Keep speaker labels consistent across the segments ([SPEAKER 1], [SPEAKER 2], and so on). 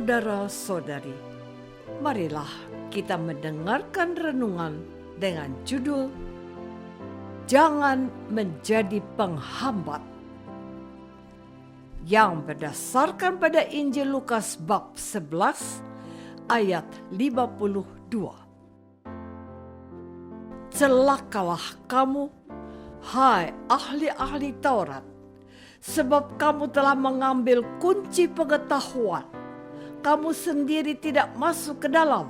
[SPEAKER 1] Saudara-saudari, marilah kita mendengarkan renungan dengan judul Jangan Menjadi Penghambat, yang berdasarkan pada Injil Lukas bab 11 ayat 52. Celakalah kamu, hai ahli-ahli Taurat, sebab kamu telah mengambil kunci pengetahuan. Kamu sendiri tidak masuk ke dalam,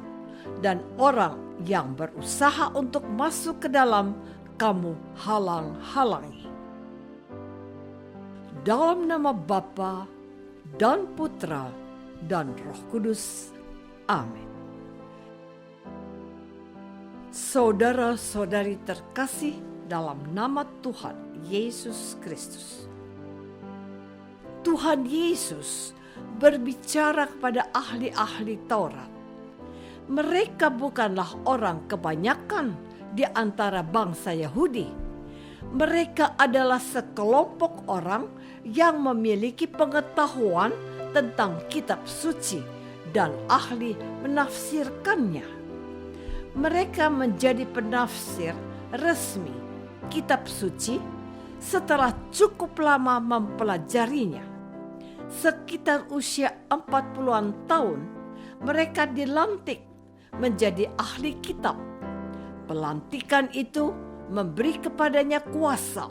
[SPEAKER 1] dan orang yang berusaha untuk masuk ke dalam, kamu halang-halangi. Dalam nama Bapa dan Putra dan Roh Kudus. Amin. Saudara-saudari terkasih dalam nama Tuhan Yesus Kristus. Tuhan Yesus berbicara kepada ahli-ahli Taurat. Mereka bukanlah orang kebanyakan di antara bangsa Yahudi. Mereka adalah sekelompok orang yang memiliki pengetahuan tentang kitab suci dan ahli menafsirkannya. Mereka menjadi penafsir resmi kitab suci setelah cukup lama mempelajarinya. Sekitar usia 40-an tahun, mereka dilantik menjadi ahli kitab. Pelantikan itu memberi kepadanya kuasa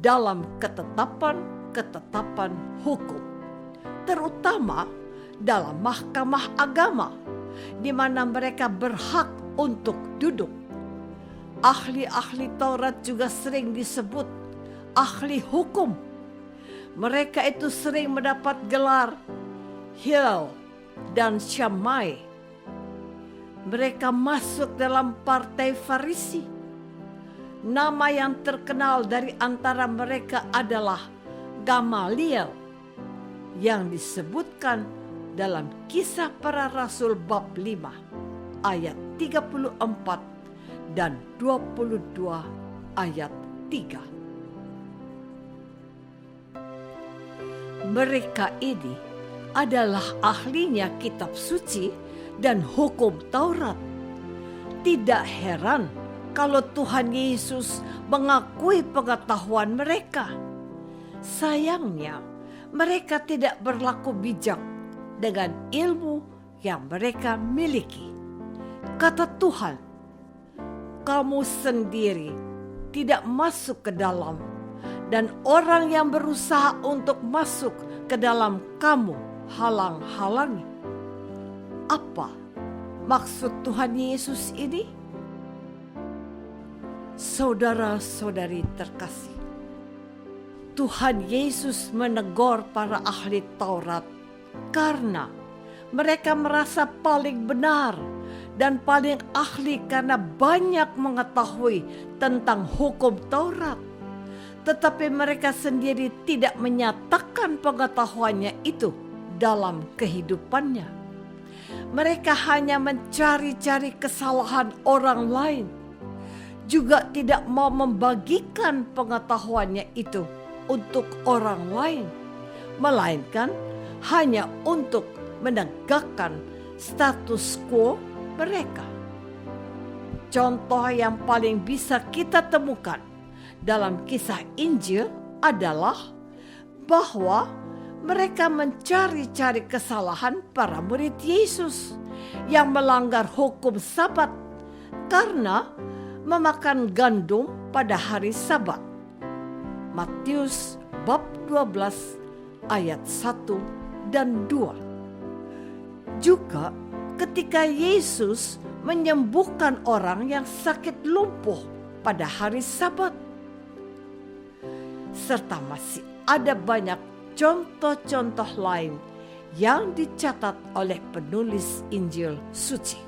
[SPEAKER 1] dalam ketetapan hukum, terutama dalam mahkamah agama, di mana mereka berhak untuk duduk. Ahli-ahli Taurat juga sering disebut ahli hukum. Mereka itu sering mendapat gelar Hillel dan Shammai. Mereka masuk dalam partai Farisi. Nama yang terkenal dari antara mereka adalah Gamaliel, yang disebutkan dalam Kisah Para Rasul bab 5 ayat 34 dan 22 ayat 3. Mereka ini adalah ahlinya kitab suci dan hukum Taurat. Tidak heran kalau Tuhan Yesus mengakui pengetahuan mereka. Sayangnya, mereka tidak berlaku bijak dengan ilmu yang mereka miliki. Kata Tuhan, kamu sendiri tidak masuk ke dalam, dan orang yang berusaha untuk masuk ke dalam kamu halang-halangi. Apa maksud Tuhan Yesus ini? Saudara-saudari terkasih, Tuhan Yesus menegur para ahli Taurat karena mereka merasa paling benar dan paling ahli karena banyak mengetahui tentang hukum Taurat. Tetapi mereka sendiri tidak menyatakan pengetahuannya itu dalam kehidupannya. Mereka hanya mencari-cari kesalahan orang lain, juga tidak mau membagikan pengetahuannya itu untuk orang lain, melainkan hanya untuk menegakkan status quo mereka. Contoh yang paling bisa kita temukan dalam kisah Injil adalah bahwa mereka mencari-cari kesalahan para murid Yesus yang melanggar hukum Sabat karena memakan gandum pada hari Sabat. Matius bab 12 ayat 1 dan 2. Juga ketika Yesus menyembuhkan orang yang sakit lumpuh pada hari Sabat. Serta masih ada banyak contoh-contoh lain yang dicatat oleh penulis Injil suci.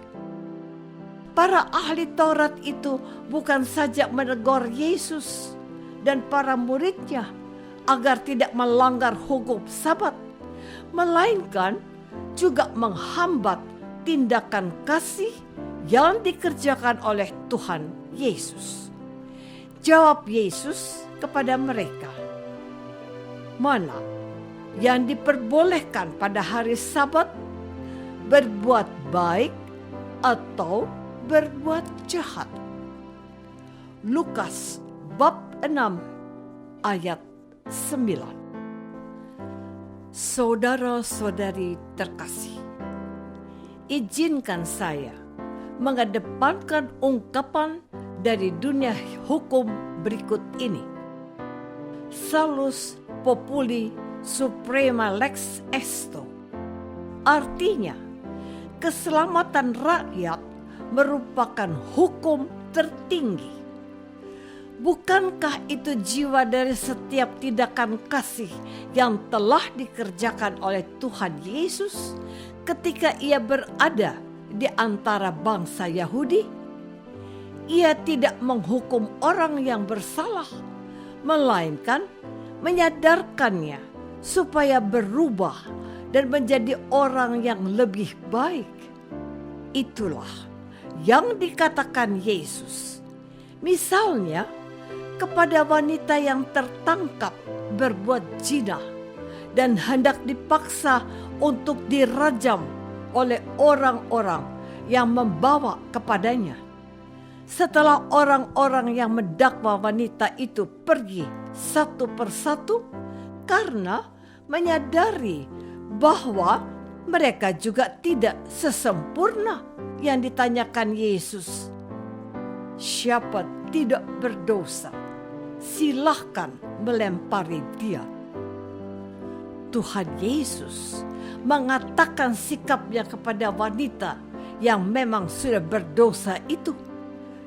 [SPEAKER 1] Para ahli Taurat itu bukan saja menegur Yesus dan para muridnya agar tidak melanggar hukum Sabat, melainkan juga menghambat tindakan kasih yang dikerjakan oleh Tuhan Yesus. Jawab Yesus kepada mereka, mana yang diperbolehkan pada hari Sabat, berbuat baik atau berbuat jahat. Lukas bab 6 ayat 9. Saudara-saudari terkasih, izinkan saya mengedepankan ungkapan dari dunia hukum berikut ini. Salus populi suprema lex esto. Artinya, keselamatan rakyat merupakan hukum tertinggi. Bukankah itu jiwa dari setiap tindakan kasih yang telah dikerjakan oleh Tuhan Yesus ketika ia berada di antara bangsa Yahudi? Ia tidak menghukum orang yang bersalah, melainkan menyadarkannya supaya berubah dan menjadi orang yang lebih baik. Itulah yang dikatakan Yesus. Misalnya, kepada wanita yang tertangkap berbuat zina dan hendak dipaksa untuk dirajam oleh orang-orang yang membawa kepadanya. Setelah orang-orang yang mendakwa wanita itu pergi satu persatu karena menyadari bahwa mereka juga tidak sesempurna yang ditanyakan Yesus. Siapa tidak berdosa, silahkan melempari dia. Tuhan Yesus mengatakan sikapnya kepada wanita yang memang sudah berdosa itu.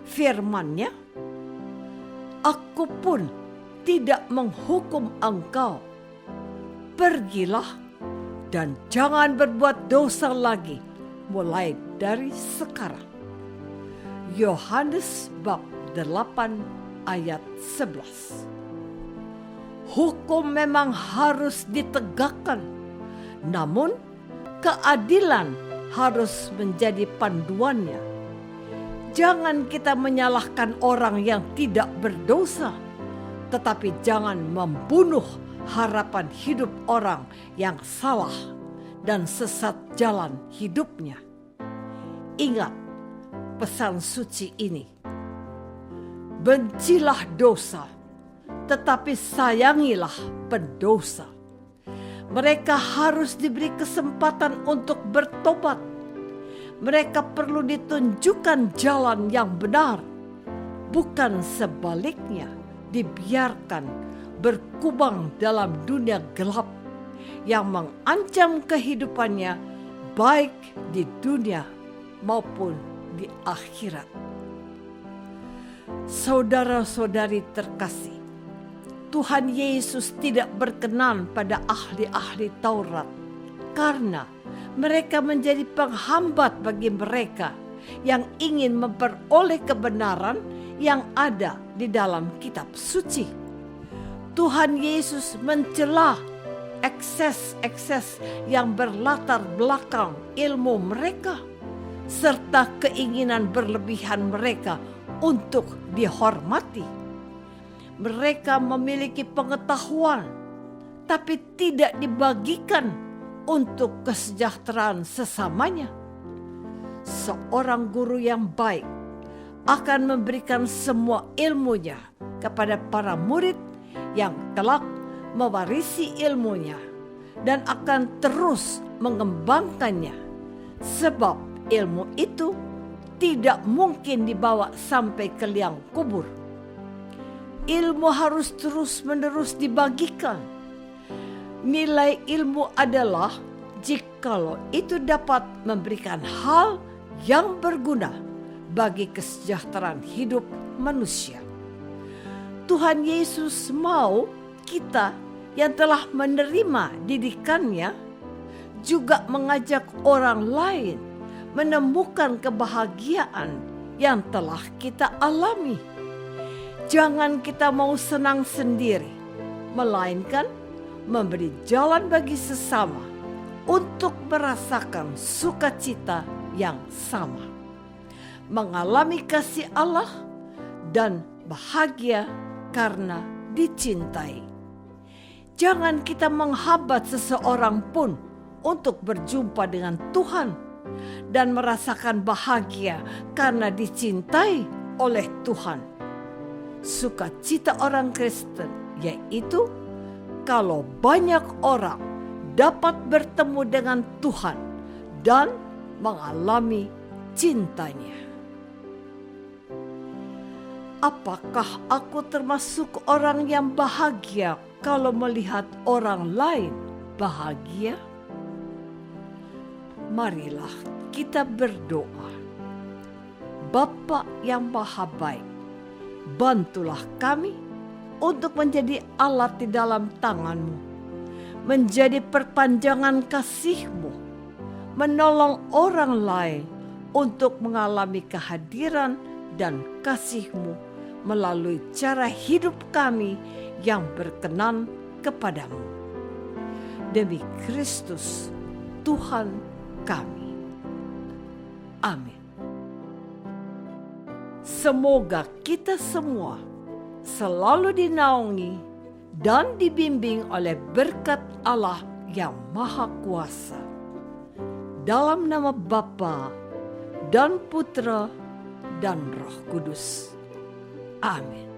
[SPEAKER 1] Firman-Nya, "Aku pun tidak menghukum engkau. Pergilah dan jangan berbuat dosa lagi mulai dari sekarang." Yohanes bab 8 ayat 11. Hukum memang harus ditegakkan, namun keadilan harus menjadi panduannya. Jangan kita menyalahkan orang yang tidak berdosa, tetapi jangan membunuh harapan hidup orang yang salah dan sesat jalan hidupnya. Ingat pesan suci ini. Bencilah dosa, tetapi sayangilah pendosa. Mereka harus diberi kesempatan untuk bertobat. Mereka perlu ditunjukkan jalan yang benar, bukan sebaliknya dibiarkan berkubang dalam dunia gelap yang mengancam kehidupannya baik di dunia maupun di akhirat. Saudara-saudari terkasih, Tuhan Yesus tidak berkenan pada ahli-ahli Taurat karena mereka menjadi penghambat bagi mereka yang ingin memperoleh kebenaran yang ada di dalam kitab suci. Tuhan Yesus mencela ekses-ekses yang berlatar belakang ilmu mereka serta keinginan berlebihan mereka untuk dihormati. Mereka memiliki pengetahuan, tapi tidak dibagikan untuk kesejahteraan sesamanya. Seorang guru yang baik akan memberikan semua ilmunya kepada para murid yang kelak mewarisi ilmunya dan akan terus mengembangkannya, sebab ilmu itu tidak mungkin dibawa sampai ke liang kubur. Ilmu harus terus-menerus dibagikan. Nilai ilmu adalah jikalau itu dapat memberikan hal yang berguna bagi kesejahteraan hidup manusia. Tuhan Yesus mau kita yang telah menerima didikannya juga mengajak orang lain menemukan kebahagiaan yang telah kita alami. Jangan kita mau senang sendiri, melainkan memberi jalan bagi sesama untuk merasakan sukacita yang sama, mengalami kasih Allah dan bahagia karena dicintai. Jangan kita menghambat seseorang pun untuk berjumpa dengan Tuhan dan merasakan bahagia karena dicintai oleh Tuhan. Sukacita orang Kristen yaitu kalau banyak orang dapat bertemu dengan Tuhan dan mengalami cintanya. Apakah aku termasuk orang yang bahagia kalau melihat orang lain bahagia? Marilah kita berdoa. Bapa yang Maha Baik, bantulah kami untuk menjadi alat di dalam tangan-Mu, menjadi perpanjangan kasih-Mu, menolong orang lain untuk mengalami kehadiran dan kasih-Mu melalui cara hidup kami yang berkenan kepadamu. Demi Kristus, Tuhan kami. Amin. Semoga kita semua selalu dinaungi dan dibimbing oleh berkat Allah yang Maha Kuasa. Dalam nama Bapa dan Putra dan Roh Kudus. Amin.